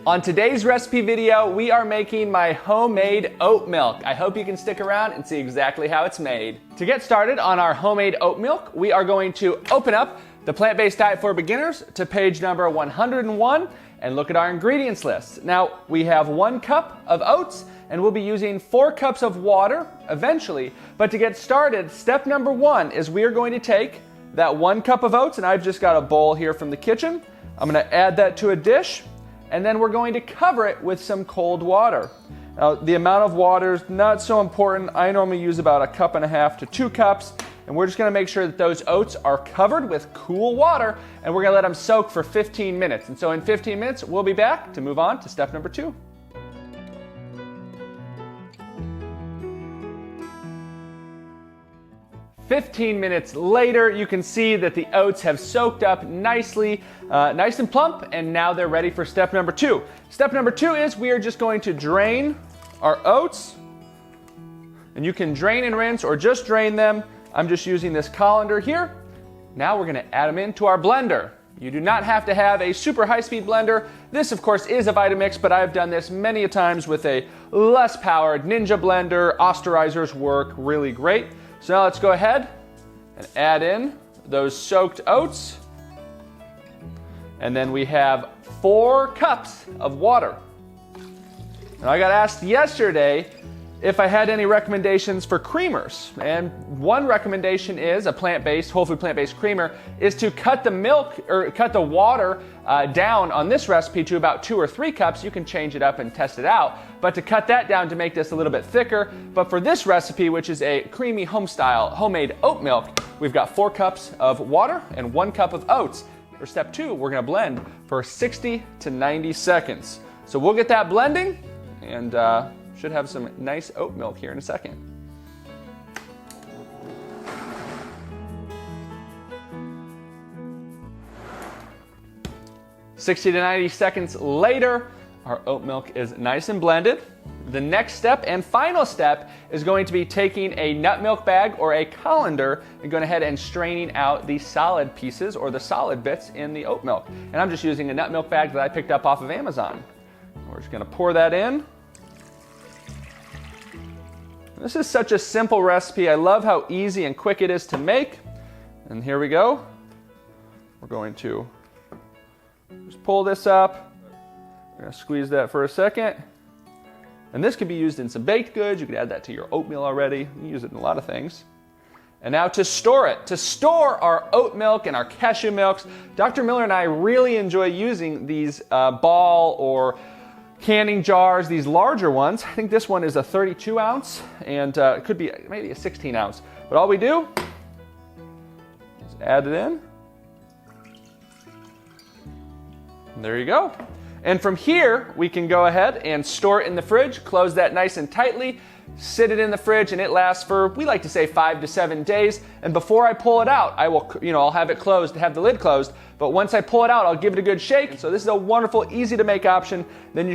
On today's recipe video, we are making my homemade oat milk. I hope you can stick around and see exactly how it's made. To get started on our homemade oat milk, we are going to open up the Plant-Based Diet for Beginners to page number 101 and look at our ingredients list. Now, we have 1 cup of oats and we'll be using 4 cups of water eventually. But to get started, step number 1 is we are going to take that 1 cup of oats, and I've just got a bowl here from the kitchen. I'm going to add that to a dish. And then we're going to cover it with some cold water. Now, the amount of water is not so important. I normally use about 1.5 cups to 2 cups. And we're just gonna make sure that those oats are covered with cool water, and we're gonna let them soak for 15 minutes. And so in 15 minutes, we'll be back to move on to step number 2. "15 minutes later, you can see that the oats have soaked up nicely, nice and plump, and now they're ready for step number 2. Step number 2 is we are just going to drain our oats, and you can drain and rinse or just drain them. I'm just using this colander here. Now we're gonna add them into our blender. You do not have to have a super high-speed blender. This, of course, is a Vitamix, but I've done this many a times with a less powered Ninja blender. Osterizers work really great. So now let's go ahead and add in those soaked oats. And then we have 4 cups of water. Now, I got asked yesterday if I had any recommendations for creamers. And one recommendation is a plant-based, whole food plant-based creamer is to cut the milk or cut the water down on this recipe to about 2 or 3 cups. You can change it up and test it out, but to cut that down to make this a little bit thicker. But for this recipe, which is a creamy homemade oat milk, we've got 4 cups of water and 1 cup of oats. For step 2, we're gonna blend for 60 to 90 seconds. So we'll get that blending and should have some nice oat milk here in a second. "60 to 90 seconds later, our oat milk is nice and blended. The next step and final step is going to be taking a nut milk bag or a colander and going ahead and straining out the solid pieces or the solid bits in the oat milk. And I'm just using a nut milk bag that I picked up off of Amazon. We're just going to pour that in. This is such a simple recipe. I love how easy and quick it is to make. And here we go. We're going to just pull this up. We're going to squeeze that for a second. And this could be used in some baked goods. You could add that to your oatmeal already. You can use it in a lot of things. And now to store it. To store our oat milk and our cashew milks, Dr. Miller and I really enjoy using these ball or canning jars, these larger ones. I think this one is a 32 ounce and it could be maybe a 16 ounce. But all we do is add it in. And there you go. And from here, we can go ahead and store it in the fridge, close that nice and tightly, sit it in the fridge, and it lasts for, we like to say, 5 to 7 days. And before I pull it out, I will, I'll have it closed, have the lid closed. But once I pull it out, I'll give it a good shake. So this is a wonderful, easy to make option that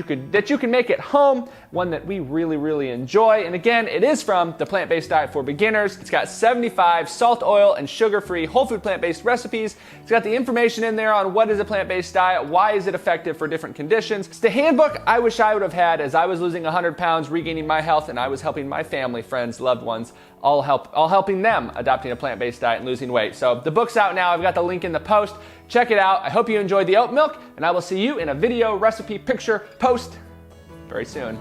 you can make at home, one that we really, really enjoy. And again, it is from the Plant-Based Diet for Beginners. It's got 75 salt, oil, and sugar-free whole food plant-based recipes. It's got the information in there on what is a plant-based diet, why is it effective for different conditions. It's the handbook I wish I would have had as I was losing 100 pounds, regaining my health, and I was helping my family, friends, loved ones, all helping them adopting a plant-based diet and losing weight. So the book's out now. I've got the link in the post. Check it out. I hope you enjoyed the oat milk, and I will see you in a video, recipe, picture, post very soon.